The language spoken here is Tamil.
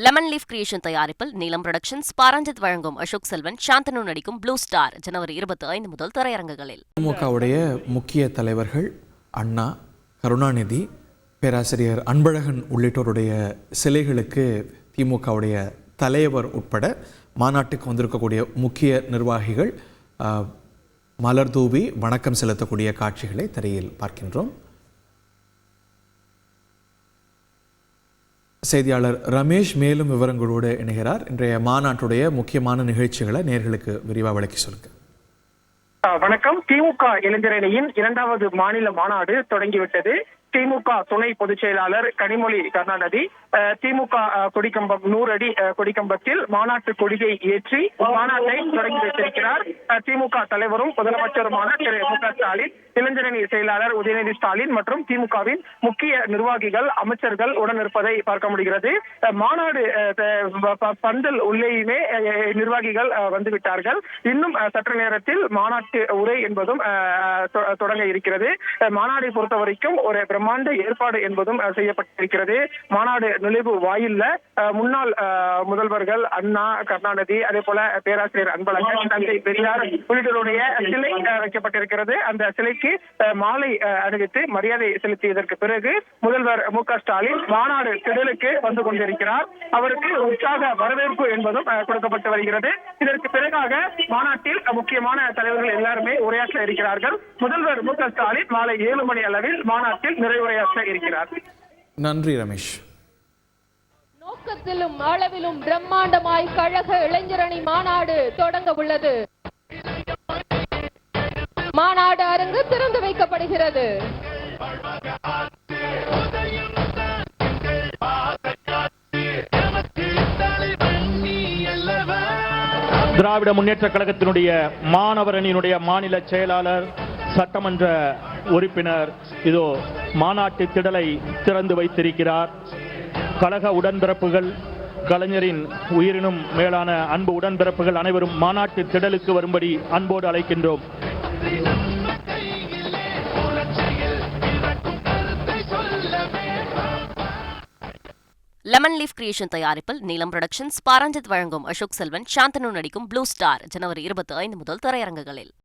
லெமன் லீஃப் கிரியேஷன் தயாரிப்பில் நீலம் புரொடக்ஷன்ஸ், பாரஞ்சித் வழங்கும் அசோக் செல்வன், சாந்தனு நடிக்கும் ப்ளூ ஸ்டார் ஜனவரி 25 முதல் திரையரங்குகளில். திமுகவுடைய முக்கிய தலைவர்கள் அண்ணா, கருணாநிதி, பேராசிரியர் அன்பழகன் உள்ளிட்டோருடைய சிலைகளுக்கு திமுகவுடைய தலைவர் உட்பட மாநாட்டுக்கு வந்திருக்கக்கூடிய முக்கிய நிர்வாகிகள் மலர் தூவி வணக்கம் செலுத்தக்கூடிய காட்சிகளை திரையில் பார்க்கின்றோம். செய்தியாளர் ரமேஷ் மேலும் விவரங்களோடு இணைகிறார். இன்றைய மாநாட்டுடைய முக்கியமான நிகழ்ச்சிகளை நேர்களுக்கு விரிவாக விளக்கி சொல்லுங்க. வணக்கம். திமுக இளைஞரணியின் 2வது மாநில மாநாடு தொடங்கிவிட்டது. திமுக துணை பொதுச் செயலாளர் கனிமொழி கருணாநிதி திமுக கொடிக்கம்பம் 100 அடி கொடிக்கம்பத்தில் மாநாட்டு கொடியை ஏற்றி மாநாட்டை தொடங்கி வைத்திருக்கிறார். திமுக தலைவரும் முதலமைச்சருமான திரு மு.க. ஸ்டாலின், இளைஞரணி செயலாளர் உதயநிதி ஸ்டாலின் மற்றும் திமுகவின் முக்கிய நிர்வாகிகள், அமைச்சர்கள் உடனிருப்பதை பார்க்க முடிகிறது. மாநாடு பந்தல் உள்ளேயுமே நிர்வாகிகள் வந்துவிட்டார்கள். இன்னும் சற்று நேரத்தில் மாநாட்டு உரை என்பதும் தொடங்க இருக்கிறது. மாநாட்டை பொறுத்த வரைக்கும் ஒரு பிரம்மாண்ட ஏற்பாடு என்பதும் செய்யப்பட்டிருக்கிறது. மாநாடு நுழைவு வாயில்ல முன்னாள் முதல்வர்கள் அண்ணா, கருணாநிதி, அதே போல பேராசிரியர் அன்பழகன், தந்தை பெரியார் உள்ளிட்டோருடைய சிலை வைக்கப்பட்டிருக்கிறது. அந்த சிலைக்கு மாலை அணிவித்து மரியாதை செலுத்தியதற்கு பிறகு முதல்வர் மு.க. ஸ்டாலின் மாநாடு திடலுக்கு வந்து கொண்டிருக்கிறார். அவருக்கு உற்சாக வரவேற்பு என்பதும் கொடுக்கப்பட்டு வருகிறது. இதற்கு பிறகாக மாநாட்டில் முக்கியமான தலைவர்கள் எல்லாருமே உரையாற்ற இருக்கிறார்கள். முதல்வர் மு.க. ஸ்டாலின் மாலை 7 மணி அளவில் மாநாட்டில் நிறைவுரையாற்ற இருக்கிறார். நன்றி ரமேஷ். நோக்கத்திலும் அளவிலும் பிரம்மாண்டமாய் கழக இளைஞரணி மாநாடு தொடங்க உள்ளது. மாநாடு அரங்கு திறந்து வைக்கப்படுகிறது. திராவிட முன்னேற்ற கழகத்தினுடைய மாணவர் அணியினுடைய மாநில செயலாளர், சட்டமன்ற உறுப்பினர் இதோ மாநாட்டு திடலை திறந்து வைத்திருக்கிறார். கழக உடன்பிறப்புகள், கலைஞரின் உயிரினும் மேலான அன்பு உடன்பிறப்புகள் அனைவரும் மாநாட்டு திடலுக்கு வரும்படி அன்போடு அழைக்கின்றோம். லெமன் லீஃப் கிரியேஷன் தயாரிப்பில் நீலம் புரொடக்ஷன்ஸ், பாரஞ்சித் வழங்கும் அசோக் செல்வன், சாந்தனு நடிக்கும் ப்ளூ ஸ்டார் ஜனவரி 25 முதல் திரையரங்குகளில்.